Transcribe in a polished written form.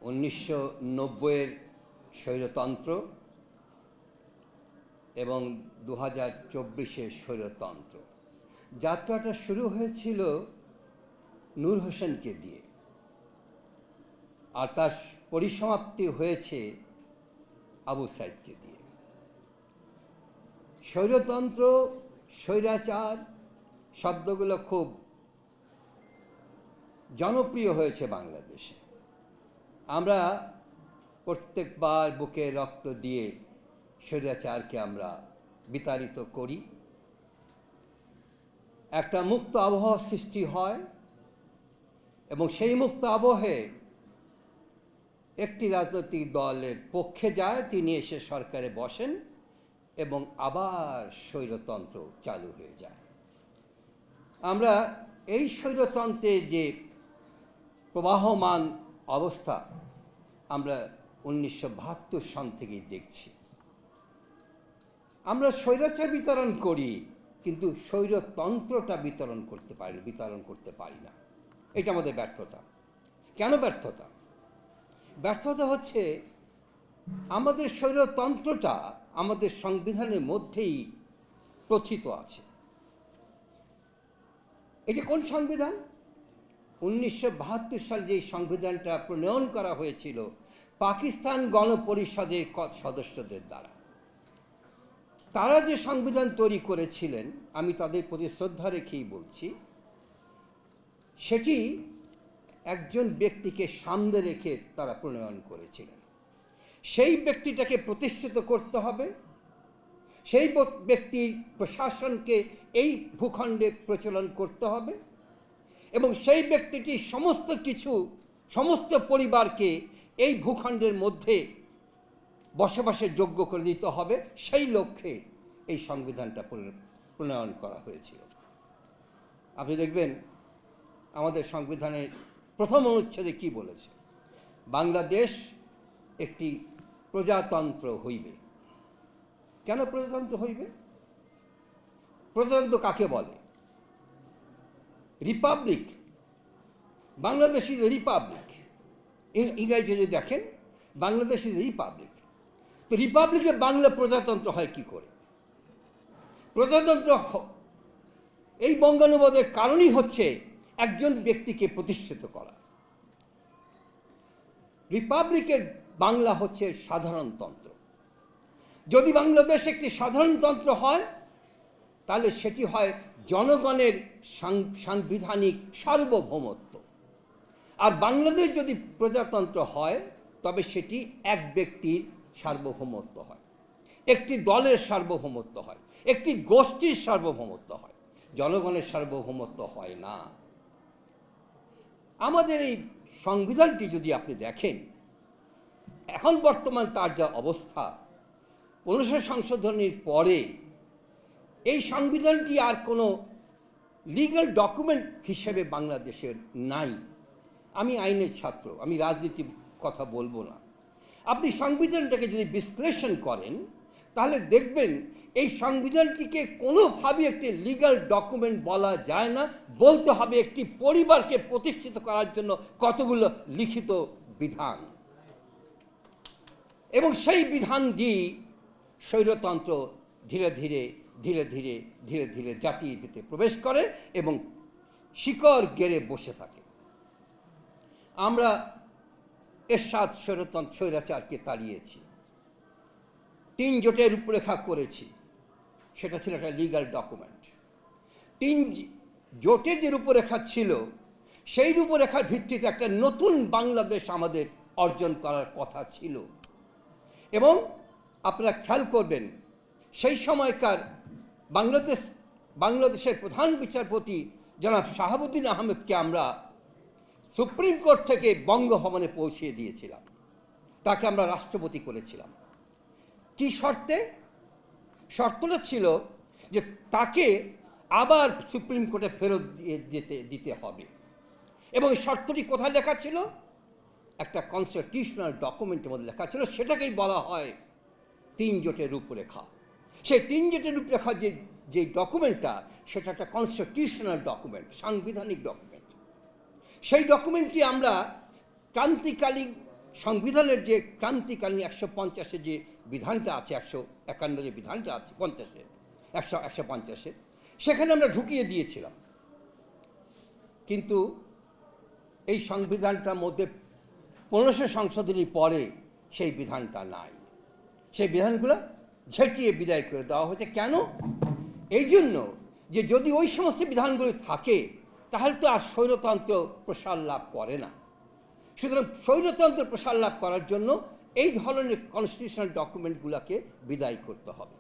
1990-এর স্বৈরতন্ত্র এবং 2024-এর স্বৈরতন্ত্র। যাত্রাটা শুরু হয়েছিল নূর হোসেনকে দিয়ে, আর তার পরিসমাপ্তি হয়েছে আবু সাইদকে দিয়ে। স্বৈরতন্ত্র, স্বৈরাচার শব্দগুলো খুব জনপ্রিয় হয়েছে বাংলাদেশে। আমরা প্রত্যেকবার বুকে রক্ত দিয়ে স্বৈরাচারকে আমরা বিতাড়িত করি। একটা মুক্ত আবহাওয়া সৃষ্টি হয় এবং সেই মুক্ত আবহে একটি রাজনৈতিক দলের পক্ষে যায়, তিনি এসে সরকারে বসেন এবং আবার স্বৈরতন্ত্র চালু হয়ে যায়। আমরা এই স্বৈরতন্ত্রের যে প্রবাহমান অবস্থা আমরা 1972 সন থেকেই দেখছি। আমরা স্বৈরাচার বিতরণ করি, কিন্তু স্বৈরতন্ত্রটা বিতরণ করতে পারি না। এটা আমাদের ব্যর্থতা। কেন ব্যর্থতা? ব্যর্থতা হচ্ছে আমাদের স্বৈরতন্ত্রটা আমাদের সংবিধানের মধ্যেই প্রথিত আছে। এটা কোন সংবিধান? 1972 সালে যে সংবিধানটা প্রণয়ন করা হয়েছিল পাকিস্তান গণপরিষদের সদস্যদের দ্বারা। তারা যে সংবিধান তৈরি করেছিলেন, আমি তাদের প্রতি শ্রদ্ধা রেখেই বলছি, সেটি একজন ব্যক্তিকে সামনে রেখে তারা প্রণয়ন করেছিলেন। সেই ব্যক্তিটাকে প্রতিষ্ঠিত করতে হবে, সেই ব্যক্তির প্রশাসনকে এই ভূখণ্ডে প্রচলন করতে হবে এবং সেই ব্যক্তিটি সমস্ত পরিবারকে এই ভূখণ্ডের মধ্যে বসবাসের যোগ্য করে দিতে হবে। সেই লক্ষ্যে এই সংবিধানটা প্রণয়ন করা হয়েছিল। আপনি দেখবেন আমাদের সংবিধানের প্রথম অনুচ্ছেদে কি বলেছে? বাংলাদেশ একটি প্রজাতন্ত্র হইবে। কেন প্রজাতন্ত্র হইবে? প্রজাতন্ত্র কাকে বলে? Republic. Bangladesh is a Republic. ইংরেজি যদি দেখেন, বাংলাদেশ ইজ এ রিপাবলিক। তো রিপাবলিকে বাংলা প্রজাতন্ত্র হয় কি করে? প্রজাতন্ত্র এই বঙ্গানুবাদের কারণই হচ্ছে একজন ব্যক্তিকে প্রতিষ্ঠিত করা। রিপাবলিকের বাংলা হচ্ছে সাধারণতন্ত্র। যদি বাংলাদেশ একটি সাধারণতন্ত্র হয় তাহলে সেটি হয় জনগণের সাংবিধানিক সার্বভৌমত্ব। আর বাংলাদেশ যদি প্রজাতন্ত্র হয় তবে সেটি এক ব্যক্তির সার্বভৌমত্ব হয়, একটি দলের সার্বভৌমত্ব হয়, একটি গোষ্ঠীর সার্বভৌমত্ব হয়, জনগণের সার্বভৌমত্ব হয় না। আমাদের এই সংবিধানটি যদি আপনি দেখেন, এখন বর্তমান তার যা অবস্থা, 15 সংশোধনীর পরে এই সংবিধানটি আর কোনো লিগ্যাল ডকুমেন্ট হিসেবে বাংলাদেশের নাই। আমি আইনের ছাত্র, আমি রাজনীতির কথা বলবো না। আপনি সংবিধানটাকে যদি বিশ্লেষণ করেন তাহলে দেখবেন এই সংবিধানটিকে কোনোভাবে একটি লিগ্যাল ডকুমেন্ট বলা যায় না। বলতে হবে একটি পরিবারকে প্রতিষ্ঠিত করার জন্য কতগুলো লিখিত বিধান, এবং সেই বিধান দিয়ে স্বৈরতন্ত্র ধীরে ধীরে ধীরে ধীরে ধীরে ধীরে জাতির ভিতরে প্রবেশ করে এবং শিকড় গেড়ে বসে থাকে। আমরা এরশাদ স্বৈরাচারকে তাড়িয়েছি, 3 জোটের রূপরেখা করেছি, সেটা ছিল একটা লিগ্যাল ডকুমেন্ট। 3 জোটের যে রূপরেখা ছিল সেই রূপরেখার ভিত্তিতে একটা নতুন বাংলাদেশ আমাদের অর্জন করার কথা ছিল। এবং আপনারা খেয়াল করবেন সেই সময়কার বাংলাদেশের প্রধান বিচারপতি জনাব শাহাবুদ্দিন আহমেদকে আমরা সুপ্রিম কোর্ট থেকে বঙ্গভবনে পৌঁছিয়ে দিয়েছিলাম, তাকে আমরা রাষ্ট্রপতি করেছিলাম। কি শর্তে? শর্তটা ছিল যে তাকে আবার সুপ্রিম কোর্টে ফেরত দিতে হবে। এবং শর্তটি কোথায় লেখা ছিল? একটা কনস্টিটিউশনাল ডকুমেন্টের মধ্যে লেখা ছিল, সেটাকেই বলা হয় 3 জোটের রূপরেখা। সেই 3 জোটের রূপরেখা যে ডকুমেন্টটা, সেটা একটা কনস্টিটিউশনাল ডকুমেন্ট, সাংবিধানিক ডকুমেন্ট। সেই ডকুমেন্টটি আমরা ক্রান্তিকালী সংবিধানের যে ক্রান্তিকালীন 150-এর যে বিধানটা আছে, 151 যে বিধানটা আছে 50-এর 150-এর, সেখানে আমরা ঢুকিয়ে দিয়েছিলাম। কিন্তু এই সংবিধানটার মধ্যে 1500 সংশোধনী পরে সেই বিধানটা নাই। সেই বিধানগুলো ঝেঁটিয়ে বিদায় করে দেওয়া হয়েছে। কেন? এই জন্য যে যদি ওই সমস্ত বিধানগুলি থাকে তাহলে তো আর স্বৈরতন্ত্র প্রসার লাভ করে না। সুতরাং স্বৈরতন্ত্র প্রসার লাভ করার জন্য এই ধরনের কনস্টিটিউশনাল ডকুমেন্টগুলোকে বিদায় করতে হবে।